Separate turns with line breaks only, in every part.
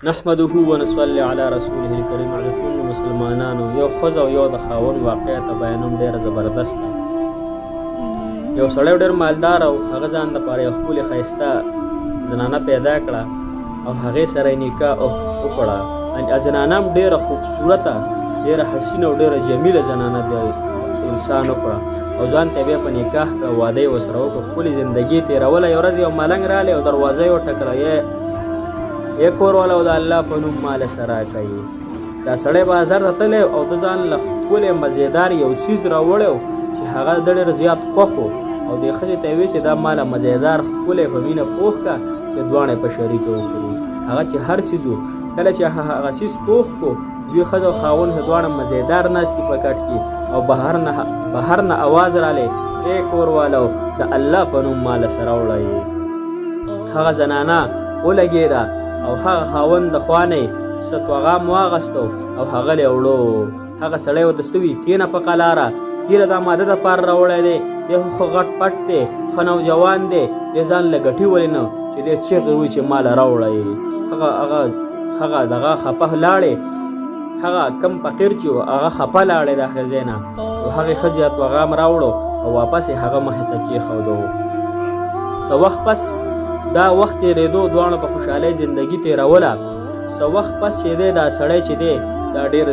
نحمده ونصلي على رسوله الکریم. عزتمن مسلمانانو، یو ښځه او یو د خاوند واقعه ته بیانوم. ډېره زبردست ده. یو سړی ډېر مالدار او هغه ځان دپاره یو ښکلې ښایسته زنانه پیدا کړه او هغې سره یې نکاح وکړه. زنانه هم ډېره خوبصورته، ډېره حسینه او ډېره جمیله زنانه د انسان وکړه او ځان ته بیا په نکاح کړه، واده یې ورسره وکړه، ښکلې زندګي یې تېروله. یو ورځ یو ملنګ رالی او دروازه یې وټکله، یې کور والا او د الله په نوم مال سره کوي. دا سړی بازار ته تللی او د ځان له ښکلی مزېدار یو څیز راوړی چې هغه د ډېر زیات خوښ و او دې ښځې ته یې ویل چې دا ماله مزېدار ښکلی په مینه پوخ که چې دواړه په شریکه وکړو. هغه چې هر څیز و، کله چې هغه څیز پوخ کړو، دوی ښځه او خاوند دواړه مزېدار ناست دي په کټ کې او بهر نه اواز رالی، ای کور والو د الله په نوم ماله سره وړئ. هغه زنانه ولګېده او هغه خاوند د خوا نه یې څه توغام واغستو او هغه یې وړو. هغه سړی ورته څه وي، کېنه په قلاره، کیره دا ماده دپاره راوړی دی، دی خو ښه غټ پټ دی، ښه نوجوان دی، دی ځان له ګټي ولې نه چې دی چیغې وایي چې ماله راوړی. هغه دغه خپه لاړې، هغه کم فقیر چې و هغه خپه لاړې د ښځې نه او هغې ښځې توغام راوړو او واپس یې هغه مخې ته کېښودو. څه وخت پس دا وخت تېرېدو، دواړو په خوشحالۍ زندګي تېروله. څه وخت پس چې دی دا سړی چې دی دا ډېر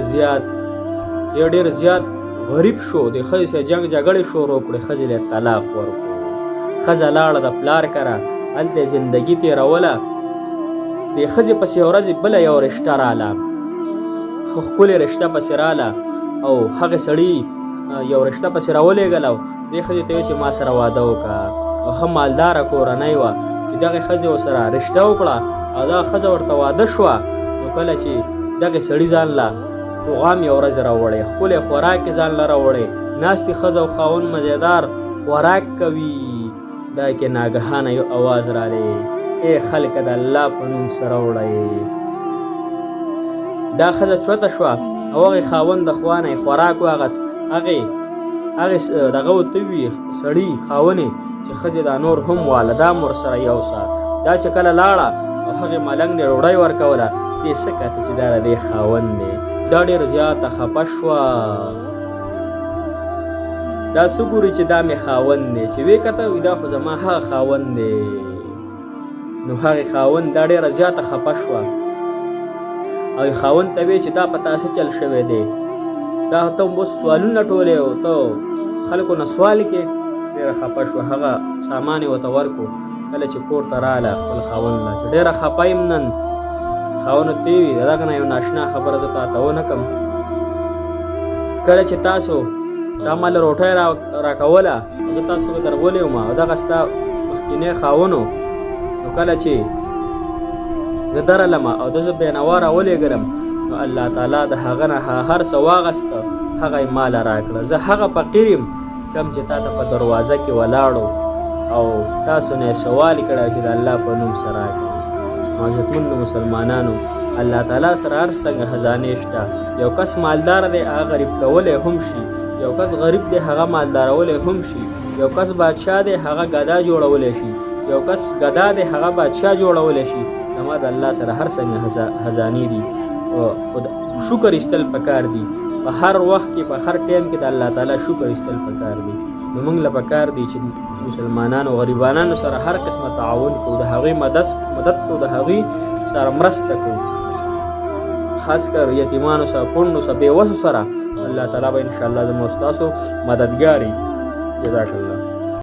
زیات غریب شو. د ښځې سره جنګ جګړې شروع کړې، ښځې له طلاق ورکړو. ښځه لاړه د پلار کره، هلته یې زندګي تېروله. د ښځې پسې ورځې بله یو رشته راله، ښکلې رشته پسې راله او هغې سړي یو رشته پسې راولېږله او دې ښځې ته یې چې ما سره واده وکړه او ښه مالداره کورنۍ وه چې دغې ښځې ورسره رشته وکړه او دا ښځه ورته واده شوه. نو کله چې دغې سړي ځان له توغام یو ورځ راوړی، ښکلی خوراک یې ځان له راوړی، ناستې ښځه او خاوند مزېدار خوراک کوي. دا کې ناګهانه یو اواز رالی، ای خلکه د الله په نوم سره وړئ. دا ښځه چوته شوه او هغې خاوند د خوا نه یې خوراک واغست. هغې دغه ورته ووي سړي خاونې چې ښځې دا نور هم واله، دا هم ورسره یوسه. دا چې کله لاړه او هغې ملنګ نه ډوډۍ ورکوله، دې څه کته چې دا د دې خاوند دی. دا ډېر زیاته خفه شوه. دا څه ګوري چې دا مې خاوند دی، چې ویې کته وي دا خو زما هغه خاوند دی. نو هغې خاوند دا ډېره زیاته خفه شوه او خاوند ته ویې چې دا په تا څه چل شوی دی، دا ته اوس سوالونه ټولې او ته خلکو نه سوال کې. ډېره خفه شوه. هغه سامان یې ورته ورکړو. کله چې کور ته راله خپل خاوند له چې ډېره خفه یم نن، خاوند ورته وي دغه نه یو ناشنا خبره زه تا ته ونه کړم. کله چې تاسو دا ما له روټۍ راکوله او زه تاسو ته درغلی وم او دغه ستا مخکینی خاوند و، نو کله چې زه درلم او د زه بېنوا راولېږلم، نو الله تعالی د هغه نه هر څه واغسته، هغه یې ماله راکړه. زه هغه فقیر یم کم چې تا ته په دروازه کې ولاړو او تاسو نه یې سوال کړی چې د الله په نوم سره کوي. عزتمندو مسلمانانو، الله تعالی سره هر څنګه خزانې شته. یو کس مالدار دی هغه غریب کولی هم شي، یو کس غریب دی هغه مالدارولی هم شي، یو کس بادشاه دی هغه ګدا جوړولی شي، یو کس ګدا دی هغه بادشاه جوړولی شي. زما د الله سره هر څنګه خزانې دي. شکر ایستل پکار دي. په هر وخت کې په هر ټایم کې د الله تعالی شکر ایستل پکار دي. نو موږ له پکار دي چې مسلمانانو غریبانانو سره هر قسمه تعاون کوو، د هغوی مدد کوو، د هغوی سره مرسته کوو، خاص کر یتیمانو سره، کونډو سره، بېوسو سره. الله تعالی به انشاءالله زموږ ستاسو مددګار وي. جزاک الله.